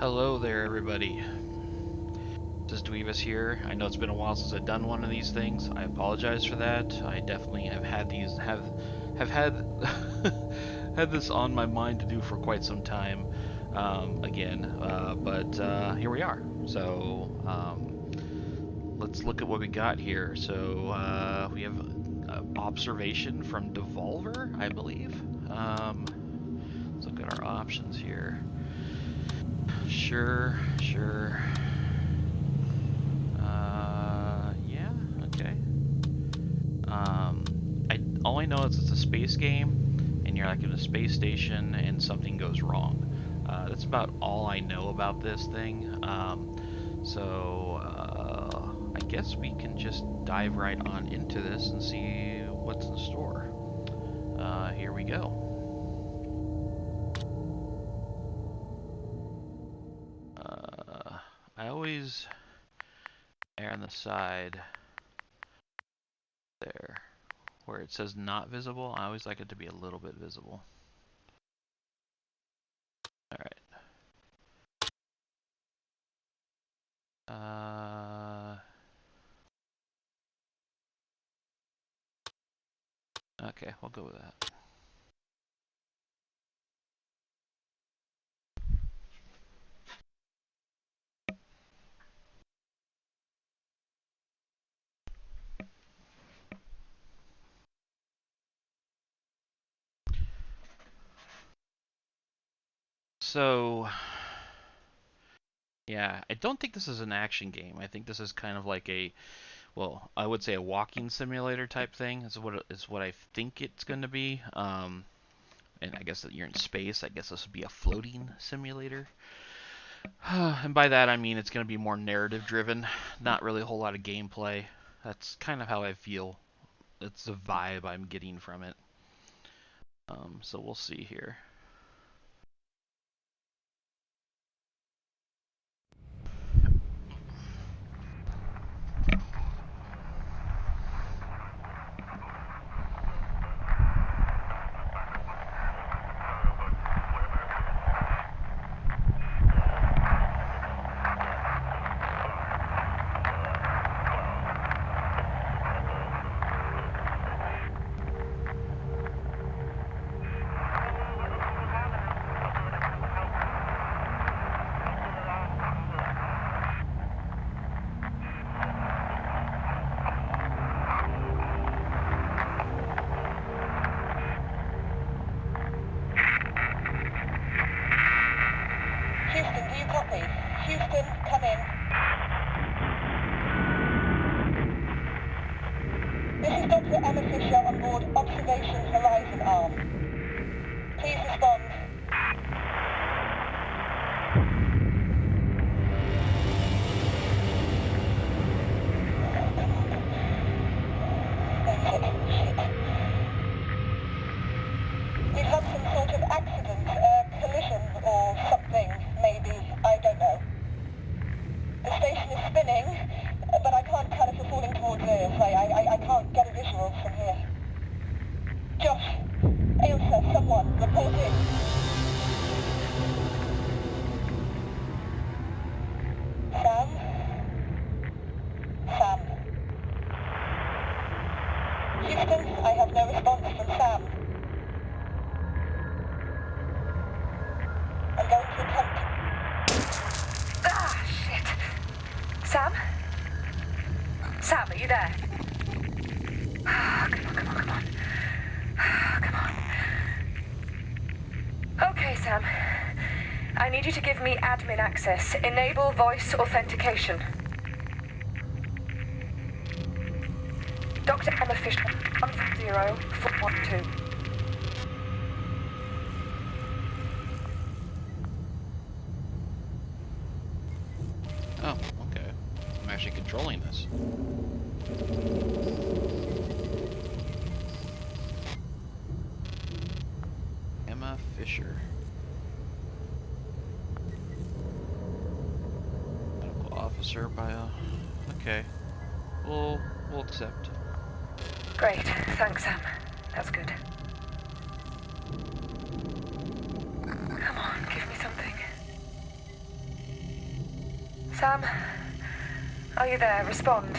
Hello there, everybody. This is Dweebus here. I know it's been a while since I've done one of these things. I apologize for that. I definitely have had had had this on my mind to do for quite some time. But here we are. Let's look at what we got here. We have observation from Devolver, I believe. Let's look at our options here. Sure. Yeah, okay. All I know is it's a space game, and you're like in a space station, and something goes wrong. That's about all I know about this thing. I guess we can just dive right on into this and see what's in store. Here we go. I always err on the side there where it says not visible. I always like it to be a little bit visible. Alright. Okay, we'll go with that. So, yeah, I don't think this is an action game. I think this is kind of like well, I would say a walking simulator type thing is what I think it's going to be. And I guess that you're in space. I guess this would be a floating simulator. And by that I mean it's going to be more narrative driven, not really a whole lot of gameplay. That's kind of how I feel. It's the vibe I'm getting from it. So we'll see here. Houston, do you copy? Houston, come in. This is Dr. Emma Fisher on board Observation Horizon Arm. Please respond. We've had some sort of accident, collision or something, maybe. I don't know. The station is spinning, but I can't tell if we're falling towards Earth. I can't get a visual from here. Josh, Ailsa, someone, report in. Sam? Sam. Houston, I have no response from Sam. I'm going to attempt... Ah, shit. Sam? Sam, are you there? Come on. Okay, Sam. I need you to give me admin access. Enable voice authentication. Dr. Emma Fisher, 10412. Oh, okay. I'm actually controlling this. Emma Fisher. Medical officer bio. Okay. We'll accept. Great. Thanks, Sam. That's good. Come on, give me something. Sam? Are you there? Respond.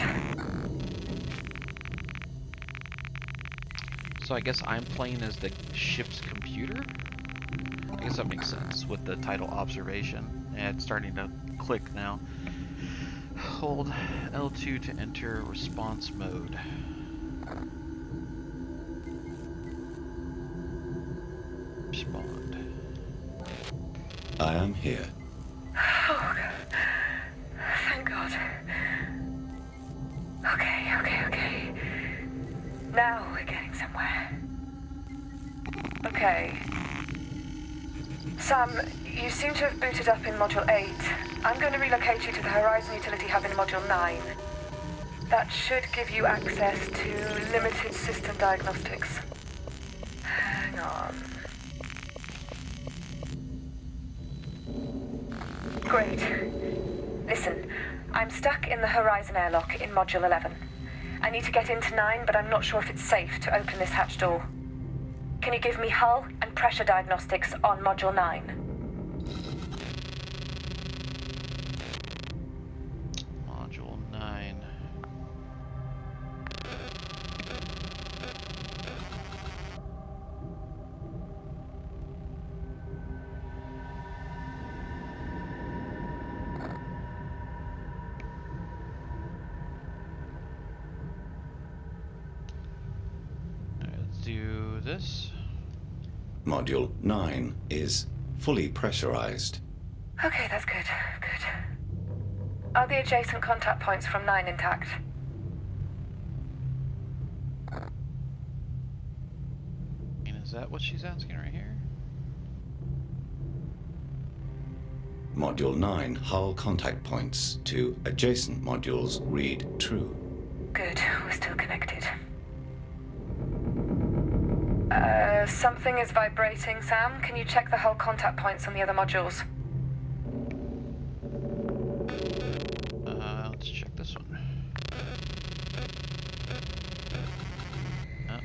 So I guess I'm playing as the ship's computer? I guess that makes sense with the title observation. Yeah, it's starting to click now. Hold L2 to enter response mode. Respond. I am here. Oh, thank God. Okay. Now we're getting somewhere. Okay. Sam, you seem to have booted up in Module 8. I'm going to relocate you to the Horizon Utility Hub in Module 9. That should give you access to limited system diagnostics. Hang on. Great. Listen, I'm stuck in the Horizon airlock in Module 11. I need to get into 9, but I'm not sure if it's safe to open this hatch door. Can you give me hull and pressure diagnostics on Module 9? Module 9. Let's do this. Module 9 is fully pressurized. Okay, that's good. Are the adjacent contact points from 9 intact? And is that what she's asking right here? Module 9 hull contact points to adjacent modules read true. Good, we're still connected. Something is vibrating, Sam. Can you check the hull contact points on the other modules? Let's check this one. No,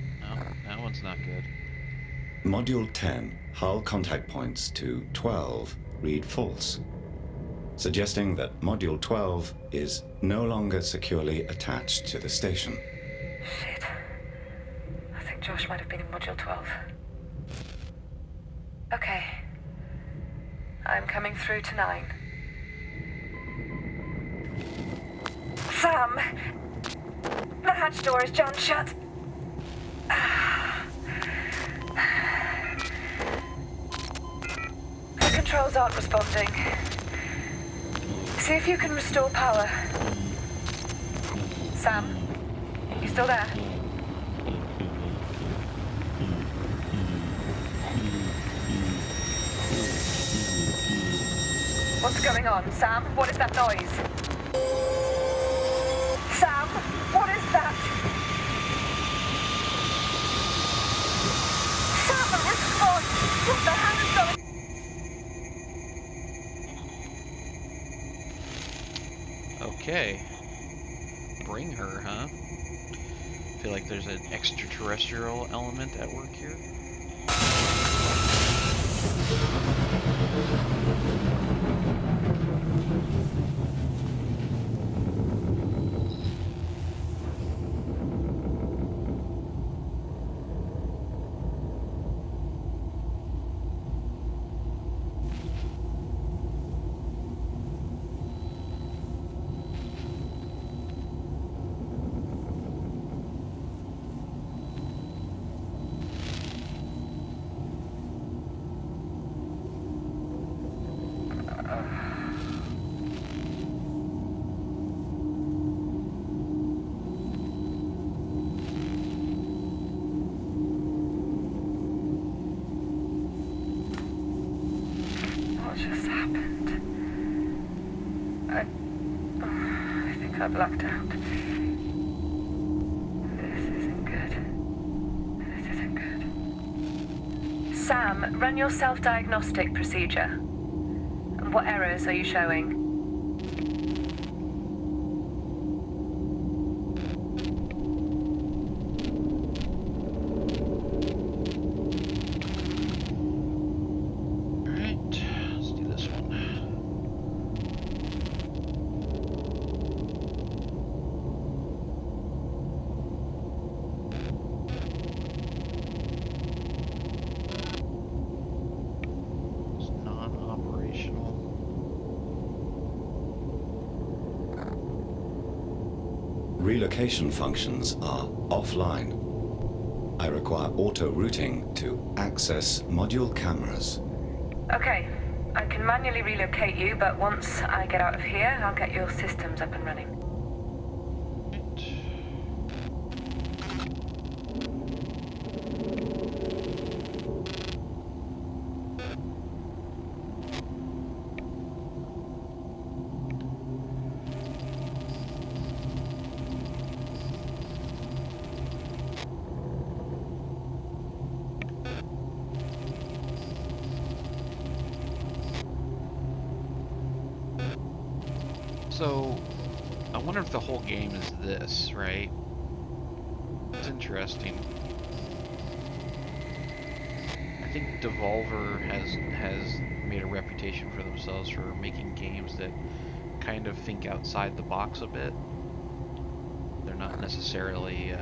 that one's not good. Module 10 hull contact points to 12 read false, suggesting that Module 12 is no longer securely attached to the station. Shit. I think Josh might have been in Module 12. Okay. I'm coming through to 9. Sam! The hatch door is jammed shut. The controls aren't responding. See if you can restore power. Sam? You still there? What's going on, Sam? What is that noise? Sam, what is that? Sam, respond! What the hell is going? Okay. Bring her, huh? Feel like there's an extraterrestrial element at work here. I blacked out. This isn't good. Sam, run your self-diagnostic procedure. What errors are you showing? relocation functions are offline. I require auto-routing to access module cameras. Okay, I can manually relocate you, but once I get out of here, I'll get your systems up and running. So, I wonder if the whole game is this, right? It's interesting. I think Devolver has made a reputation for themselves for making games that kind of think outside the box a bit. They're not necessarily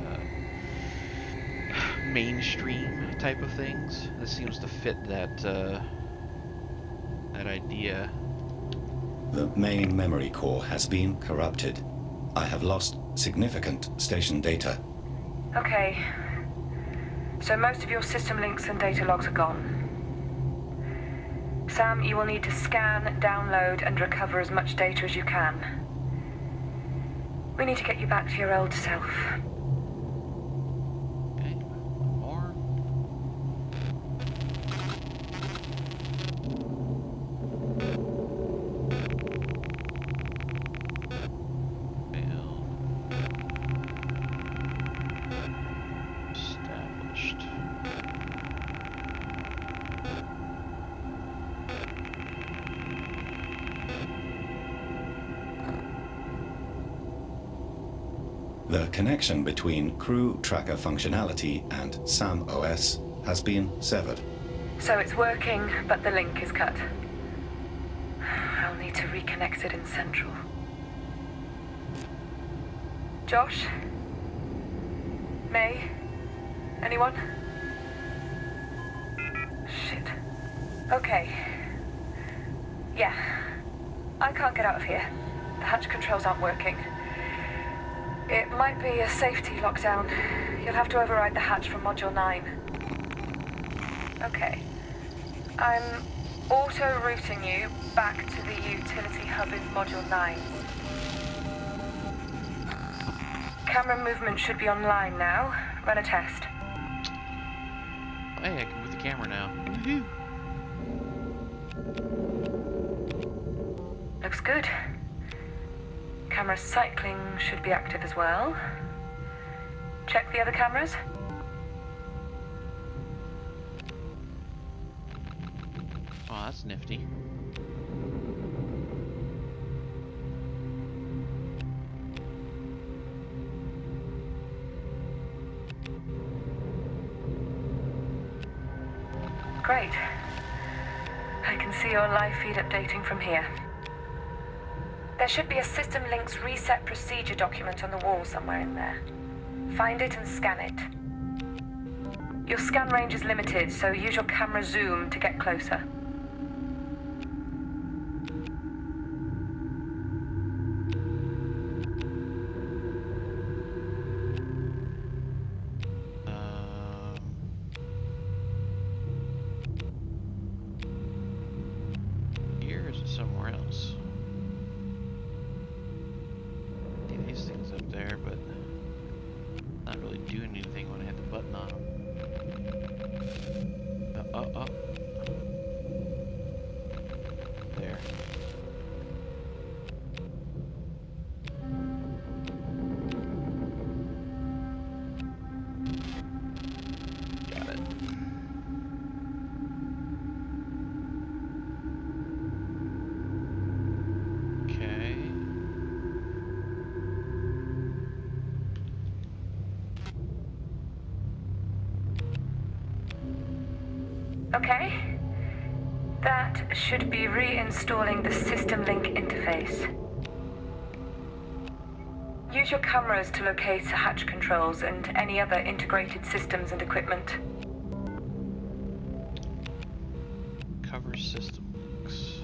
mainstream type of things. This seems to fit that that idea. The main memory core has been corrupted. I have lost significant station data. Okay. So most of your system links and data logs are gone. Sam, you will need to scan, download, and recover as much data as you can. We need to get you back to your old self. Okay, more. Established. The connection between crew tracker functionality and SAM OS has been severed. So it's working, but the link is cut. I'll need to reconnect it in Central. Josh? May? Anyone? Shit. Okay. Yeah. I can't get out of here. The hatch controls aren't working. It might be a safety lockdown. You'll have to override the hatch from Module 9. Okay. I'm auto-routing you back to the utility hub in Module 9. Camera movement should be online now. Run a test. Hey, I can move the camera now. Woohoo! Looks good. Camera cycling should be active as well. Check the other cameras. Oh, that's nifty. Great. I can see your live feed updating from here. There should be a System Links reset procedure document on the wall somewhere in there. Find it and scan it. Your scan range is limited, so use your camera zoom to get closer. Here or is it somewhere else? See these things up there, but not really doing anything when I hit the button on them. There. Got it. Okay. Okay. That should be reinstalling the System Link interface. Use your cameras to locate hatch controls and any other integrated systems and equipment. Cover system links.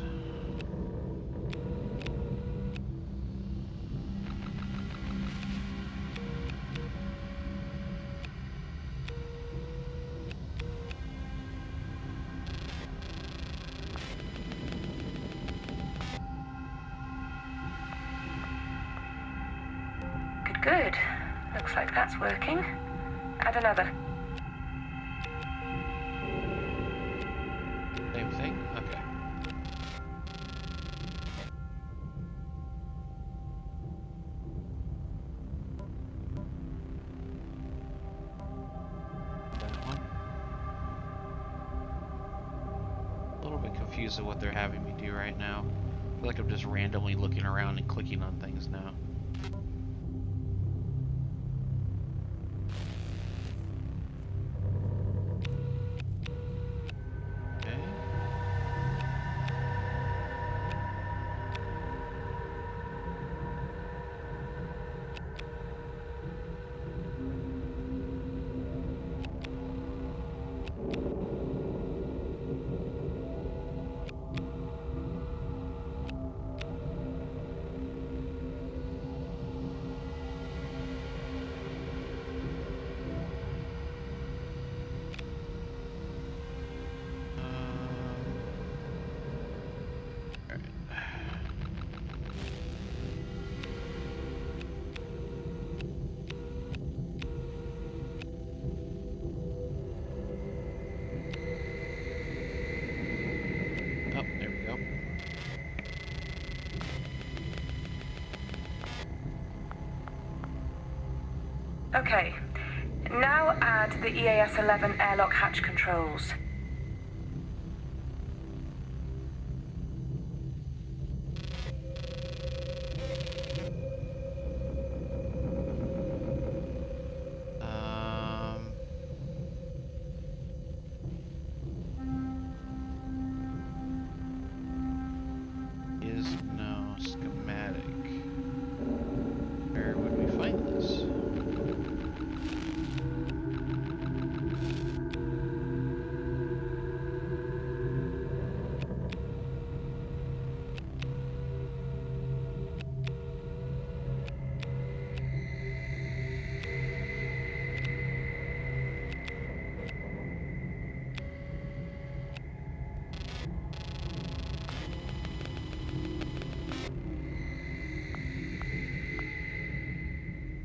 Good. Looks like that's working. Add another. Same thing? Okay. That one. A little bit confused at what they're having me do right now. I feel like I'm just randomly looking around and clicking on things now. Okay. Oh, there we go. Okay. Now add the EAS-11 airlock hatch controls. Is no schematic. Where would we find this?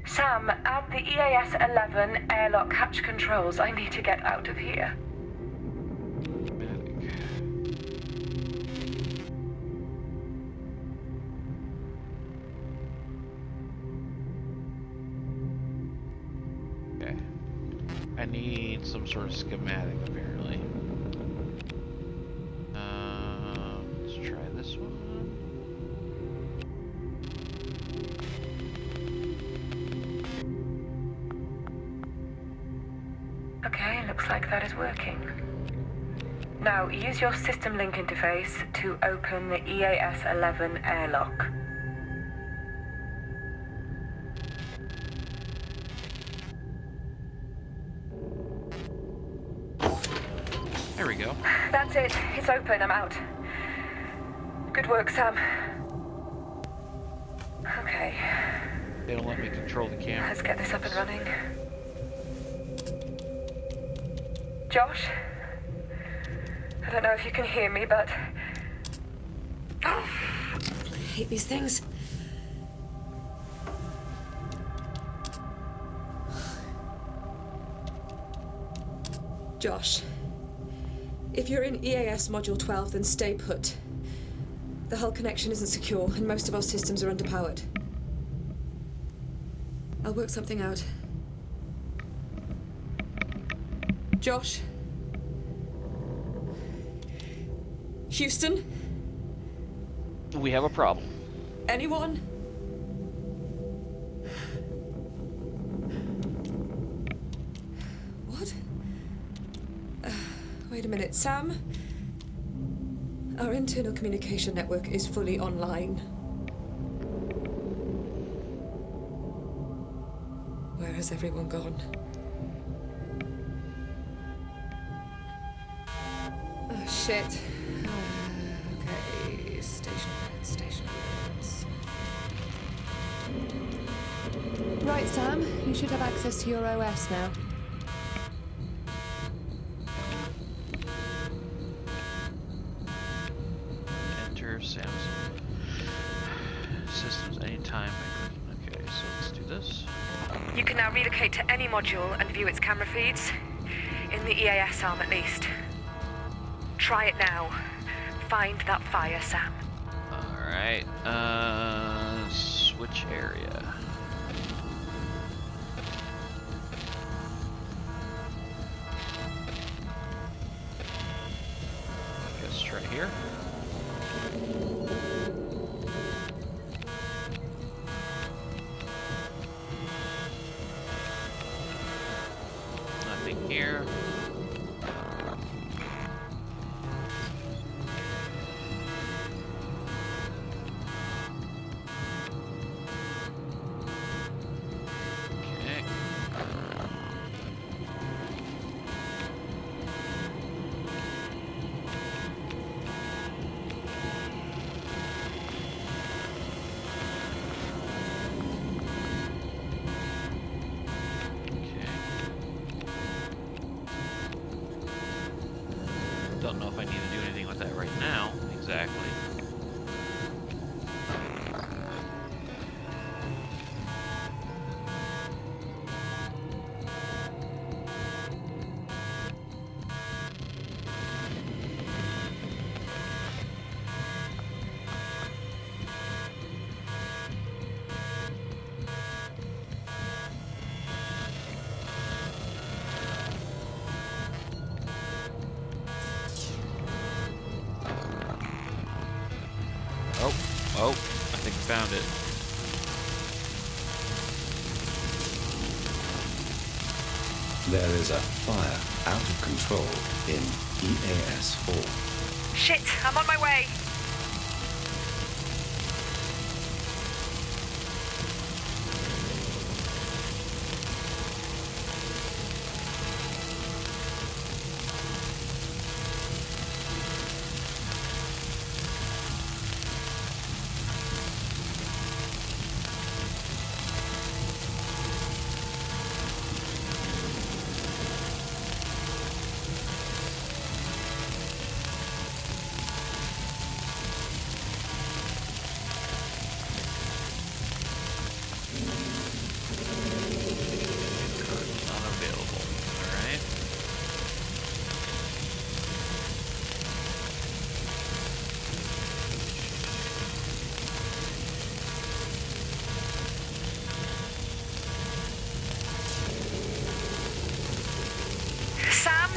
Sam, add the EAS-11 airlock hatch controls. I need to get out of here. Schematic. Okay. I need some sort of schematic, apparently. Let's try this one. Okay, looks like that is working. Now, use your system link interface to open the EAS-11 airlock. There we go. That's it. It's open. I'm out. Good work, Sam. Okay, They don't let me control the camera. let's get this up and running. Josh? I don't know if you can hear me, but... I hate these things. Josh, if you're in EAS Module 12, then stay put. The hull connection isn't secure, and most of our systems are underpowered. I'll work something out. Josh? Houston? We have a problem. Anyone? What? Wait a minute, Sam? Our internal communication network is fully online. Where has everyone gone? Oh, shit. Okay, station alerts. Right, Sam. You should have access to your OS now. Enter Samsung systems anytime. Okay, so let's do this? You can now relocate to any module and view its camera feeds. In the EAS arm, at least. Try it now. Find that fire, Sam. Alright, switch area. Guess try here. Nothing here. Don't know if I need to do anything with that right now, exactly. Oh, I think I found it. There is a fire out of control in EAS 4. Shit, I'm on my way. Sam,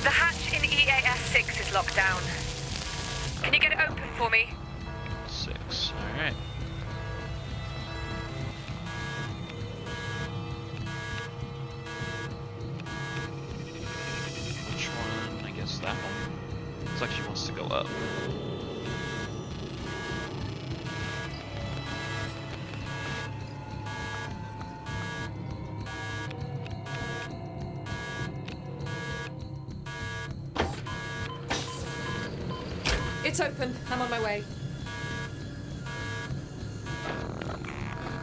the hatch in EAS 6 is locked down. Can you get it open for me? 6, alright. Which one? I guess that one. Looks like she wants to go up. It's open. I'm on my way.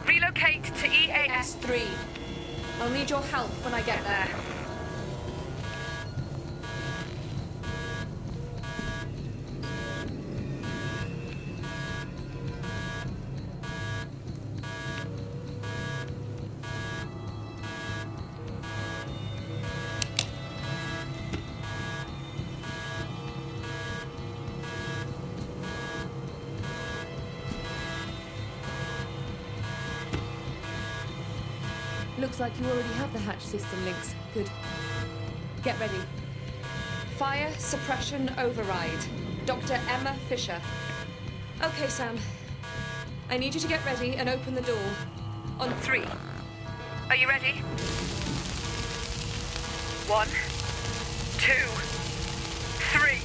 Relocate to EAS. 3. I'll need your help when I get there. Looks like you already have the hatch system links. Good. Get ready. Fire suppression override. Dr. Emma Fisher. Okay, Sam. I need you to get ready and open the door. On 3. Are you ready? 1, 2, 3.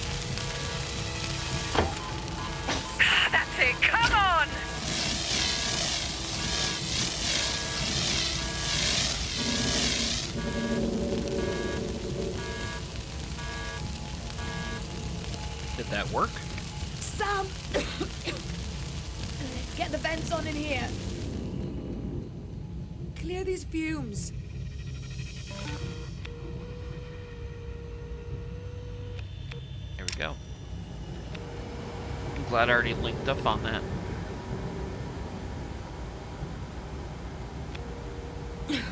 That's it. Come on! Did that work? Sam! Get the vents on in here. Clear these fumes. There we go. I'm glad I already linked up on that.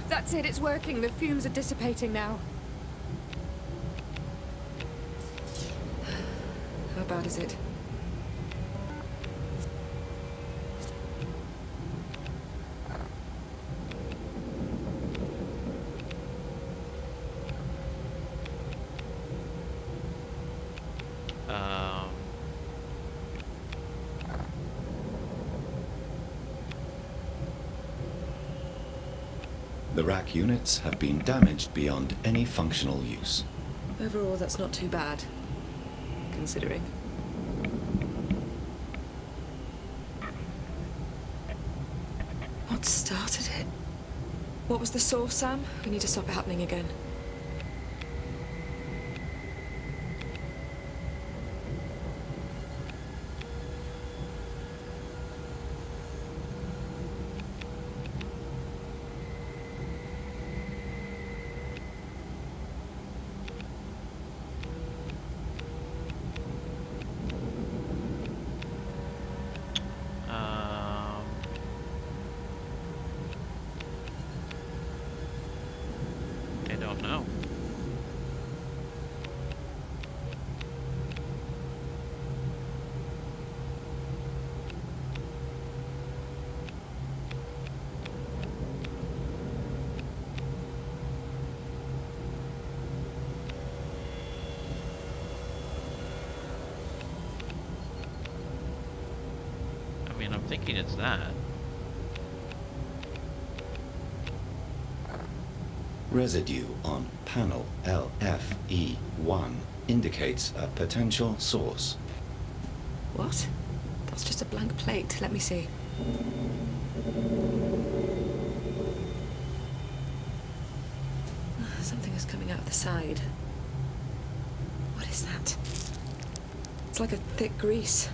That's it, it's working. The fumes are dissipating now. How bad is it? The rack units have been damaged beyond any functional use. Overall, that's not too bad, considering. What started it? What was the source, Sam? We need to stop it happening again. I don't know. I mean, I'm thinking it's that. Residue on panel LFE1 indicates a potential source. What? That's just a blank plate. Let me see. Something is coming out of the side. What is that? It's like a thick grease.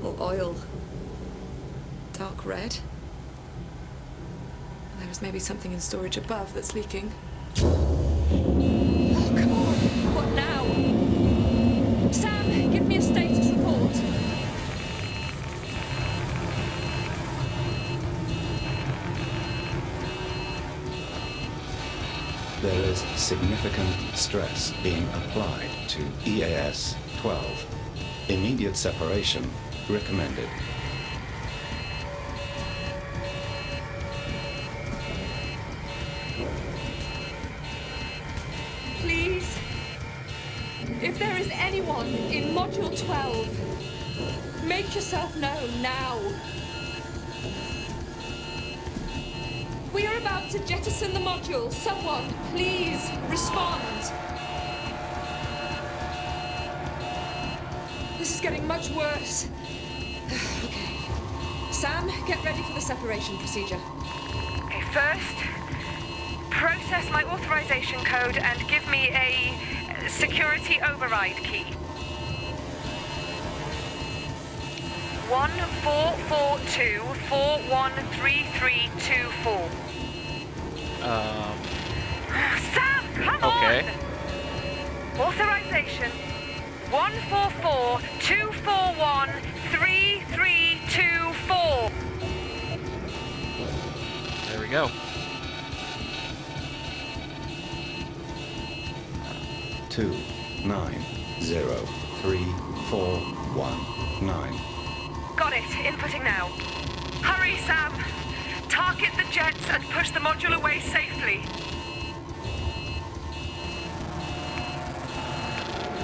Or oil. Dark red. There is maybe something in storage above that's leaking. Oh, come on! What now? Sam, give me a status report. There is significant stress being applied to EAS 12. Immediate separation recommended. Please. If there is anyone in Module 12, make yourself known now. We are about to jettison the module. Someone, please, respond. This is getting much worse. Okay. Sam, get ready for the separation procedure. Okay, first, process my authorization code and give me a security override key. 1442413324. Sam, come Okay. on! Authorization 1442413324. There we go. 2903419. Got it. Inputting now. Hurry, Sam. Target the jets and push the module away safely.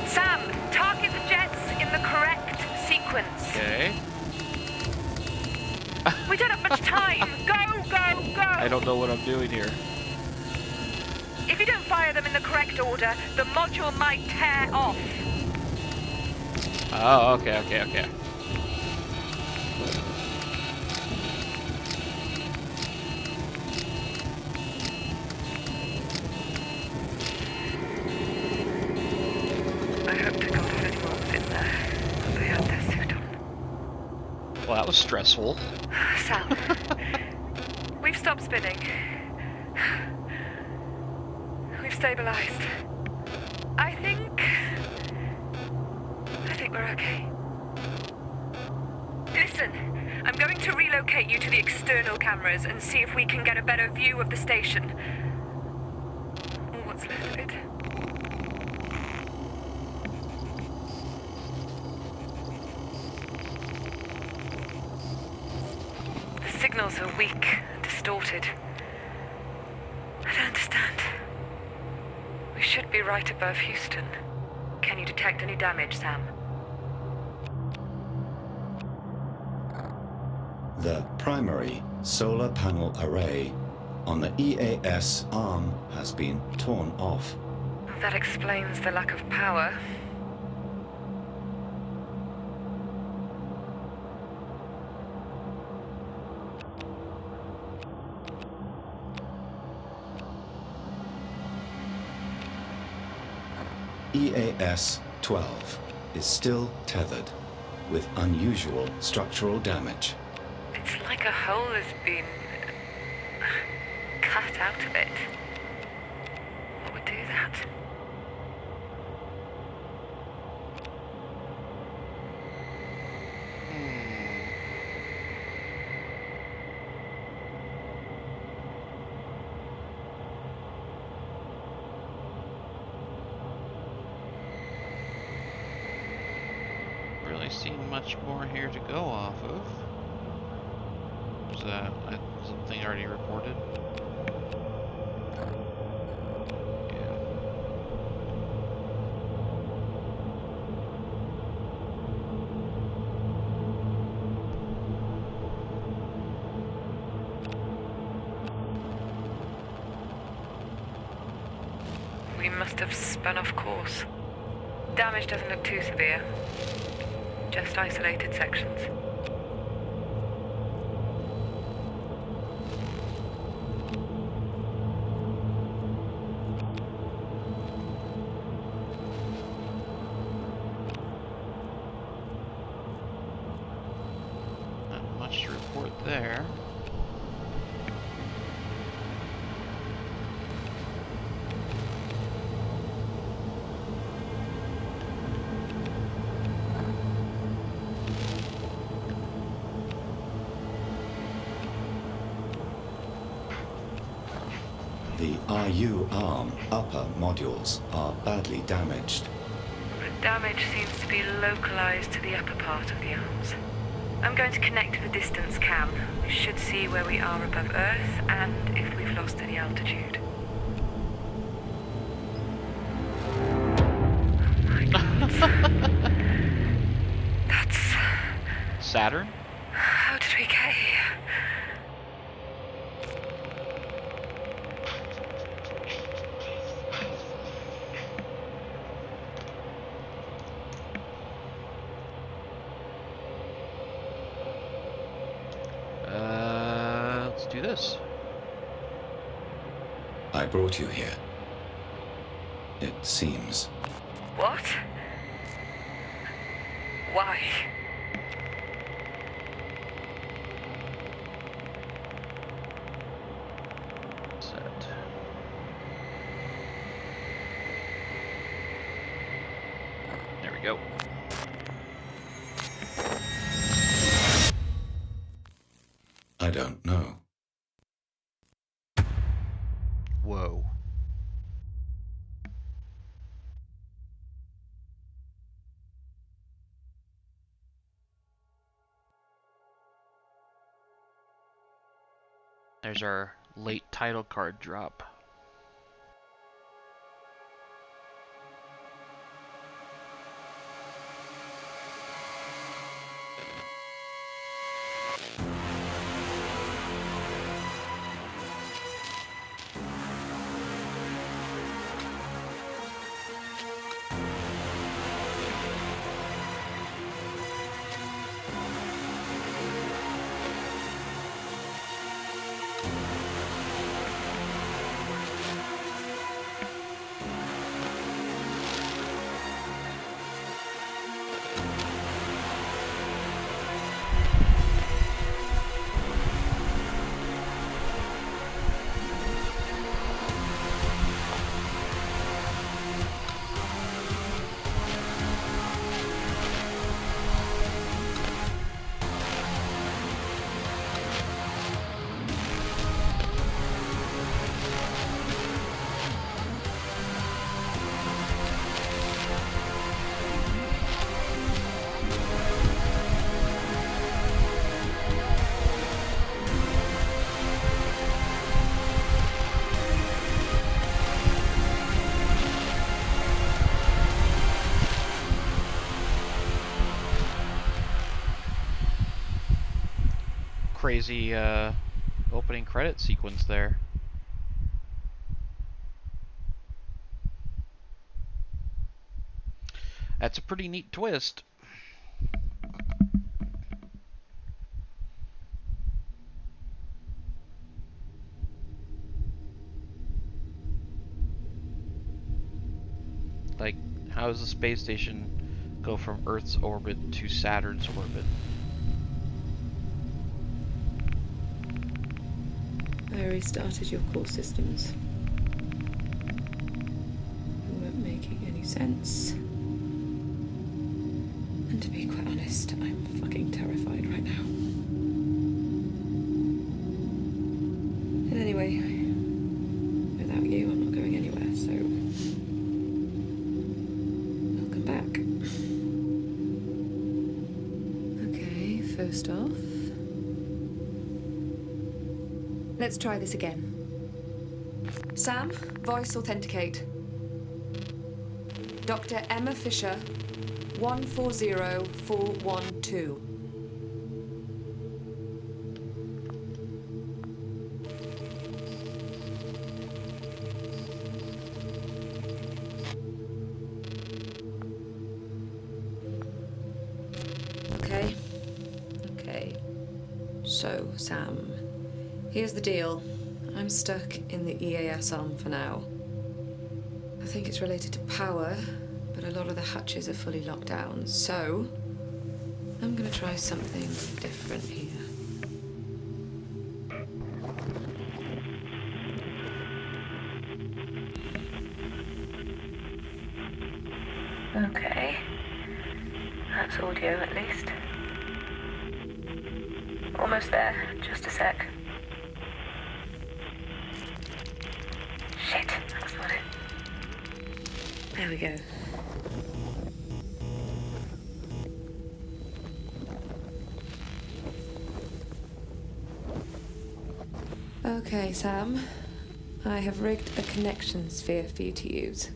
Sam, target the jets in the correct sequence. Okay. We don't have much time. Go, go, go. I don't know what I'm doing here. If you don't fire them in the correct order, the module might tear off. Oh, okay. I hope to God if anyone was in there. They had their suit on. Well, that was stressful. Sam, we've stopped spinning. We've stabilized. I think we're okay. Listen, I'm going to relocate you to the external cameras and see if we can get a better view of the station. Or what's left of it. The signals are weak and distorted. I don't understand. We should be right above Houston. Can you detect any damage, Sam? The primary solar panel array on the EAS arm has been torn off. That explains the lack of power. EAS-12 is still tethered with unusual structural damage. It's like a hole has been cut out of it. What would do that? Really seen much more here to go off of. Was that something already reported? Yeah. We must have spun off course. Damage doesn't look too severe. Just isolated sections. Not much to report there. The RU arm upper modules are badly damaged. The damage seems to be localized to the upper part of the arms. I'm going to connect to the distance cam. We should see where we are above Earth and if we've lost any altitude. Oh my God. That's... Saturn? How did we get here? Let's do this. I brought you here. It seems. What? Why? Set. There we go. I don't know. Whoa. There's our late title card drop. crazy opening credit sequence there. That's a pretty neat twist. Like, how does the space station go from Earth's orbit to Saturn's orbit? I restarted your core systems. They weren't making any sense. And to be quite honest, I'm fucking terrified right now. And anyway, without you, I'm not going anywhere, so welcome back. Okay, first off, Let's try this again. Sam, voice authenticate. Dr. Emma Fisher, 140412. Okay. So, Sam, here's the deal. I'm stuck in the EAS arm for now. I think it's related to power, but a lot of the hatches are fully locked down, so I'm gonna try something different here. Okay. That's audio, at least. Almost there. Just a sec. Shit, that's not it. There we go. Okay, Sam. I have rigged a connection sphere for you to use.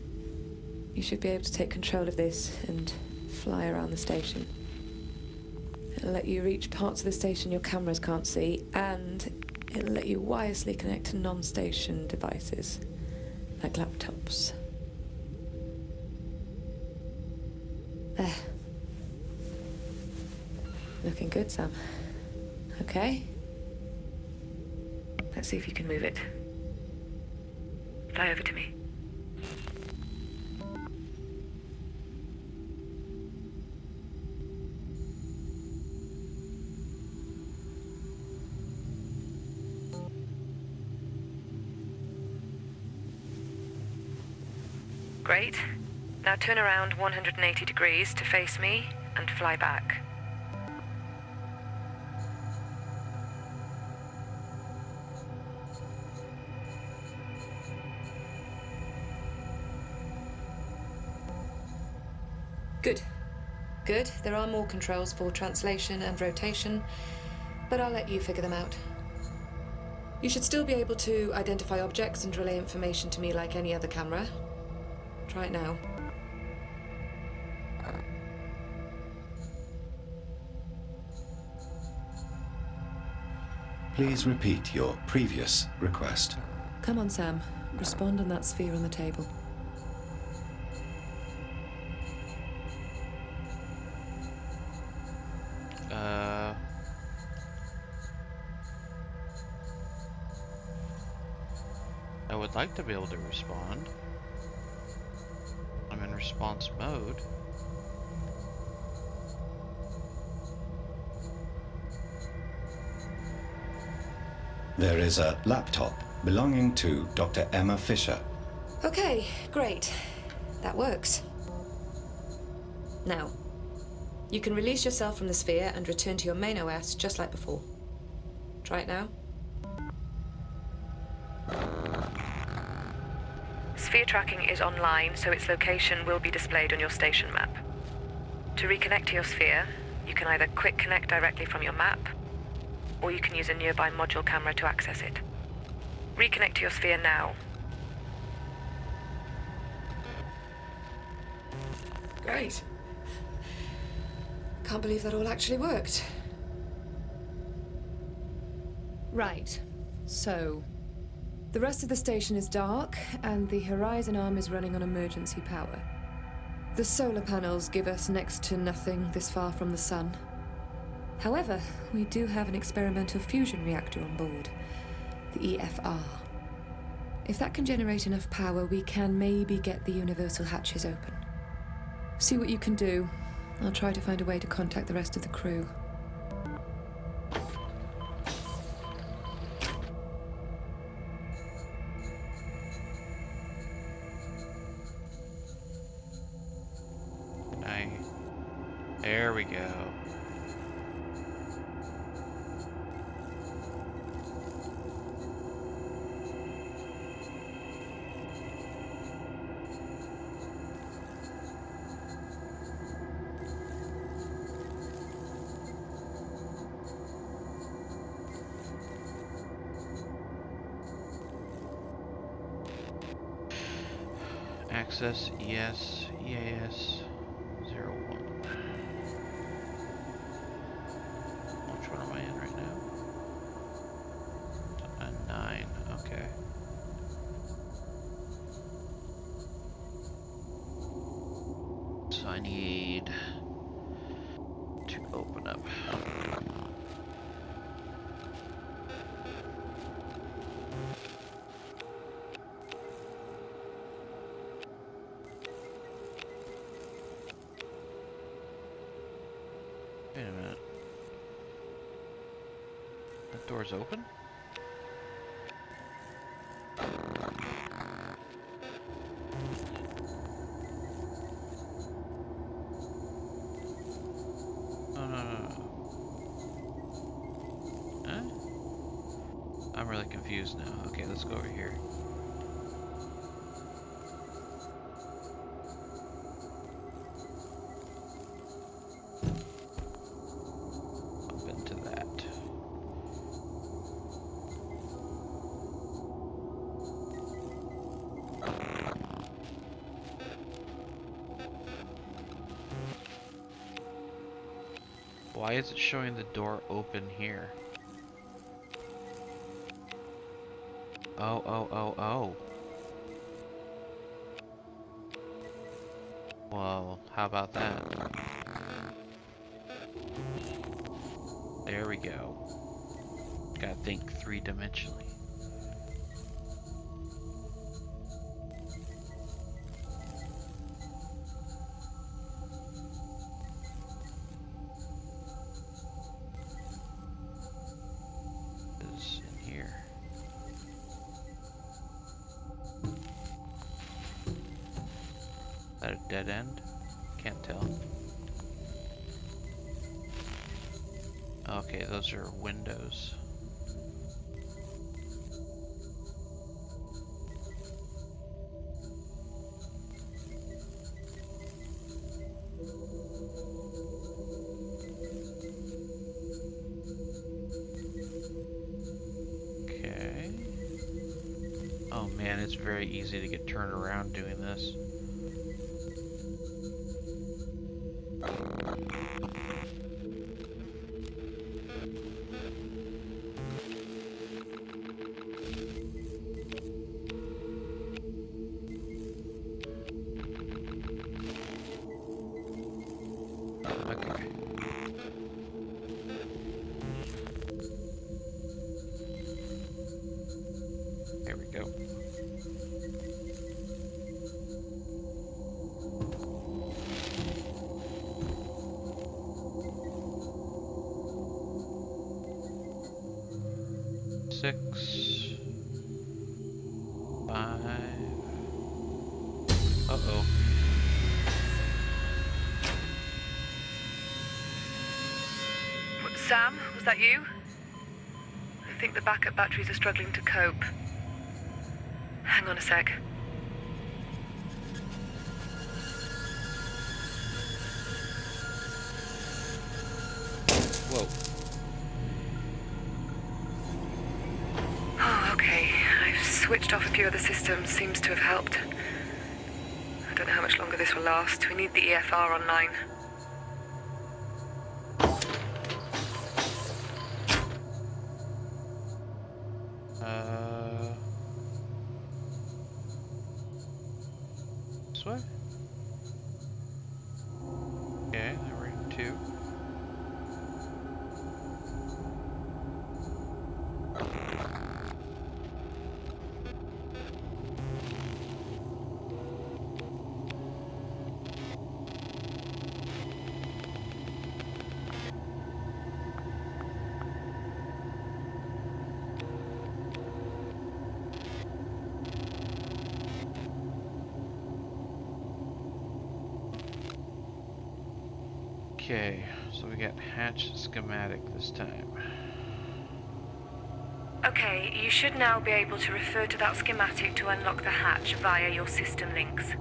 You should be able to take control of this and fly around the station. It'll let you reach parts of the station your cameras can't see, and it'll let you wirelessly connect to non-station devices, like laptops. There. Looking good, Sam. Okay. Let's see if you can move it. Fly over to me. Great. Now turn around 180 degrees to face me and fly back. Good. Good. There are more controls for translation and rotation, but I'll let you figure them out. You should still be able to identify objects and relay information to me like any other camera. Try it now. Please repeat your previous request. Come on, Sam. Respond on that sphere on the table. I would like to be able to respond. I'm in response mode. There is a laptop belonging to Dr. Emma Fisher. Okay, great. That works. Now, you can release yourself from the sphere and return to your main OS just like before. Try it now. Sphere tracking is online, so its location will be displayed on your station map. To reconnect to your sphere, you can either quick connect directly from your map, or you can use a nearby module camera to access it. Reconnect to your sphere now. Great. Can't believe that all actually worked. Right. So, the rest of the station is dark, and the Horizon arm is running on emergency power. The solar panels give us next to nothing this far from the sun. However, we do have an experimental fusion reactor on board, the EFR. If that can generate enough power, we can maybe get the universal hatches open. See what you can do. I'll try to find a way to contact the rest of the crew. There we go. Access, yes, EAS, 01. Which one am I in right now? A 9, okay. So I need to open up. Wait a minute. That door's open? No. Huh? I'm really confused now. Okay, let's go over here. Up into that. Why is it showing the door open here? Oh. Well, how about that? There we go. Gotta think three-dimensionally. Is in here. Is that a dead end? Can't tell. Okay, those are windows. Okay. Oh man, it's very easy to get turned around doing this. Okay. There we go. Six, 5. Uh-oh. Sam, was that you? I think the backup batteries are struggling to cope. Hang on a sec. Whoa. Oh, okay. I've switched off a few other systems. Seems to have helped. I don't know how much longer this will last. We need the EFR online. This way? Okay, now we're in 2. Okay, so we got hatch schematic this time. Okay, you should now be able to refer to that schematic to unlock the hatch via your system links.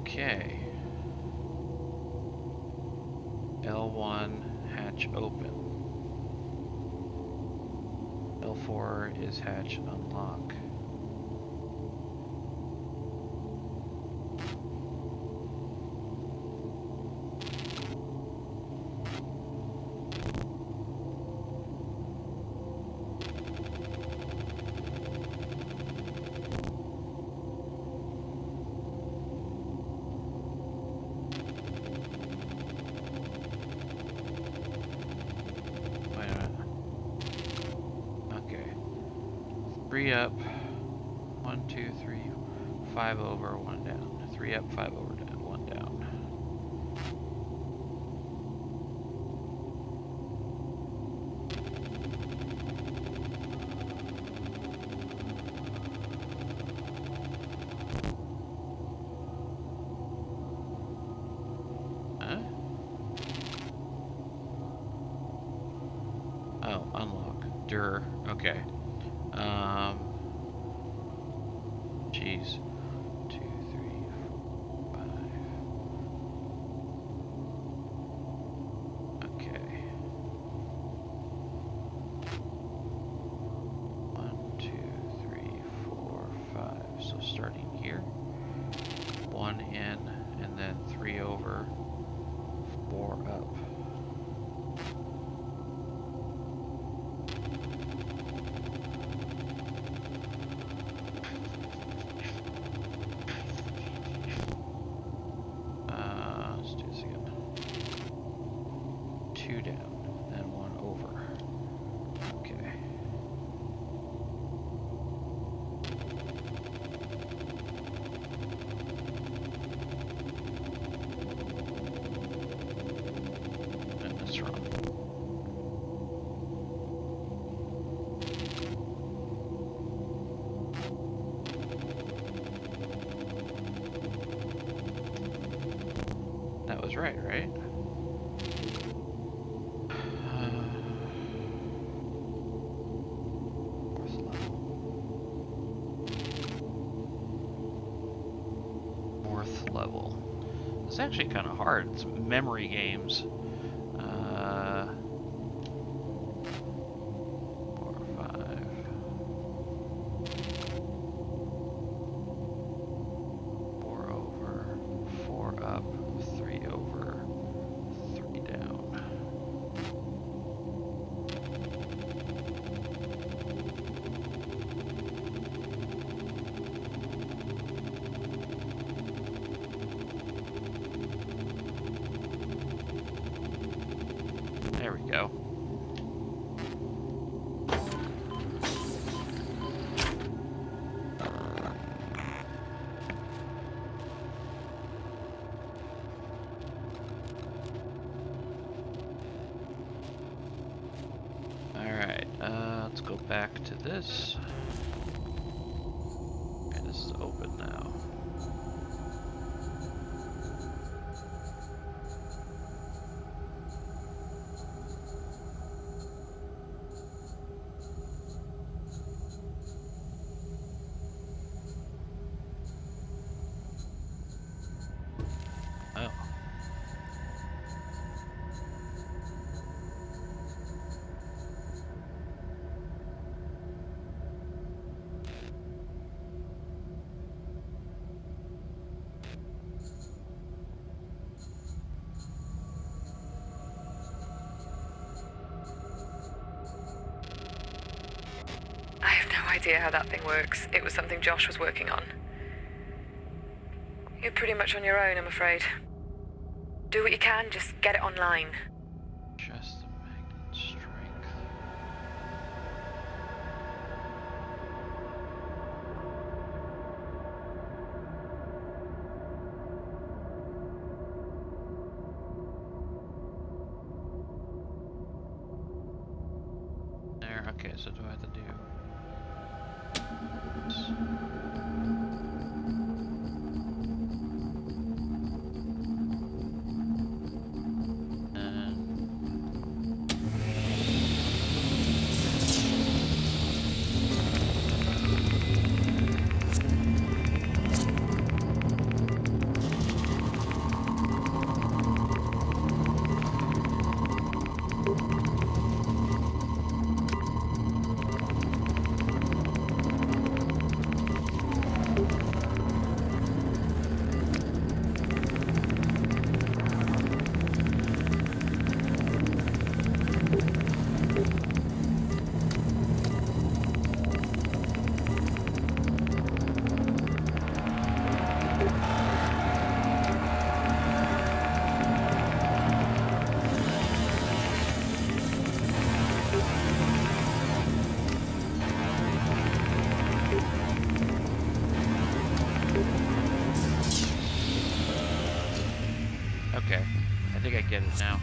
Okay. L1, hatch open. L4 is hatch unlock. Wait a minute. Okay. 3 up. 1, 2, 3, 5 over, 1 down. 3 up, 5 over, down, 1 down. Huh? Oh, unlock. Dur. Okay. Jeez. 2, 3, 4, 5. Okay. 1, 2, 3, 4, 5. So starting here. 1 in, and then 3 over, 4 up. Let's do this again. 2 down, then 1 over. Okay. And that's wrong. That was right, right? Fourth level. Fourth level. It's actually kind of hard. It's memory games. 4, 5. 4 over, 4 up, 3 over, 3 down. There we go. Alright, let's go back to this. Okay, this is open now. Oh. idea how that thing works. It was something Josh was working on. You're pretty much on your own, I'm afraid. Do what you can, just get it online. Just the magnet strength. There, okay, so do I have to do this? Okay, I think I get it now.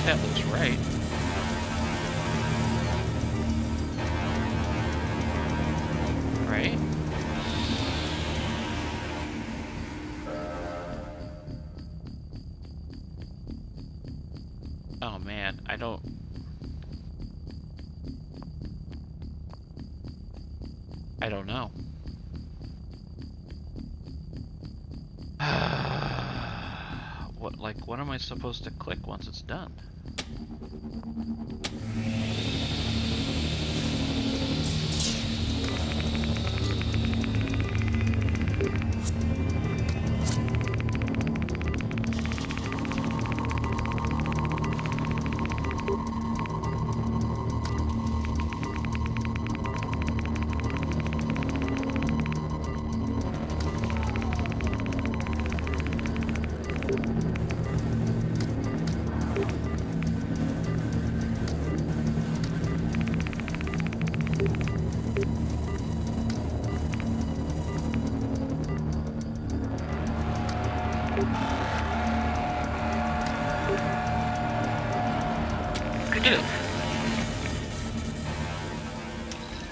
That looks right. Right? Oh man, I don't know. What am I supposed to click once it's done?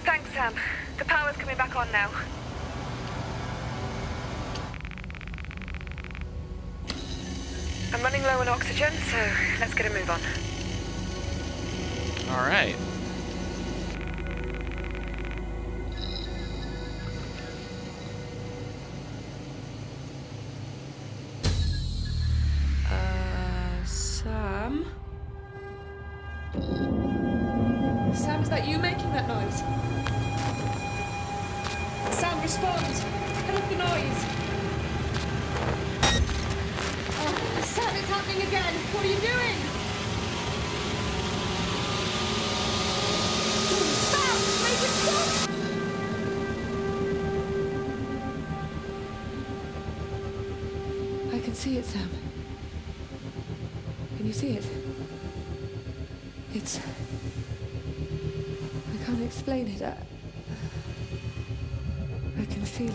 Thanks, Sam. The power's coming back on now. I'm running low on oxygen, so let's get a move on. All right. Sam? Sam, is that you making that noise? Sam, respond! Cut off the noise! Oh, Sam, it's happening again! What are you doing? Sam, make it stop! I can see it, Sam. Can you see it? It's... I can't explain it. I can feel it.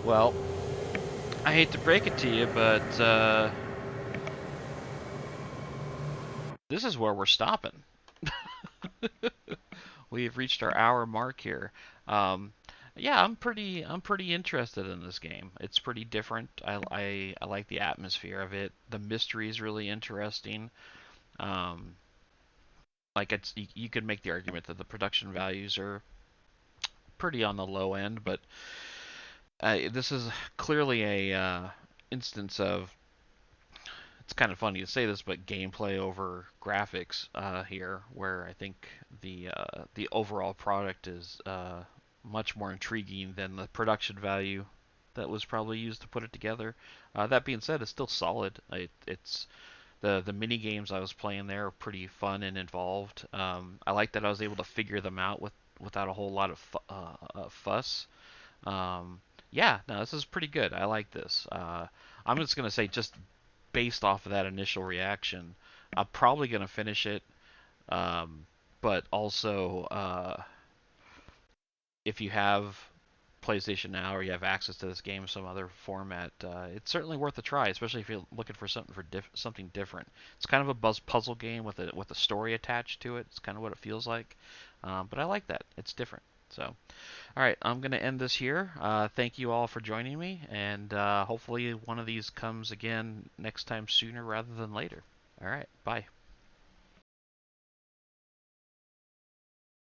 Well, I hate to break it to you, but this is where we're stopping. We've reached our hour mark here. Um, yeah, I'm pretty interested in this game. It's pretty different. I like the atmosphere of it. The mystery is really interesting. Um, like you could make the argument that the production values are pretty on the low end, but this is clearly a instance of, it's kind of funny to say this, but gameplay over graphics here, where I think the overall product is much more intriguing than the production value that was probably used to put it together. That being said, it's still solid. It's the mini games I was playing there are pretty fun and involved. I like that I was able to figure them out without a whole lot of fuss. Um, yeah, no, this is pretty good. I like this. I'm just gonna say, just based off of that initial reaction, I'm probably gonna finish it. Um, but also, if you have PlayStation Now or you have access to this game in some other format, it's certainly worth a try, especially if you're looking for something different. It's kind of a puzzle game with a story attached to it. It's kind of what it feels like, but I like that. It's different. So, all right, I'm gonna end this here. Thank you all for joining me, and hopefully one of these comes again next time sooner rather than later. All right, bye.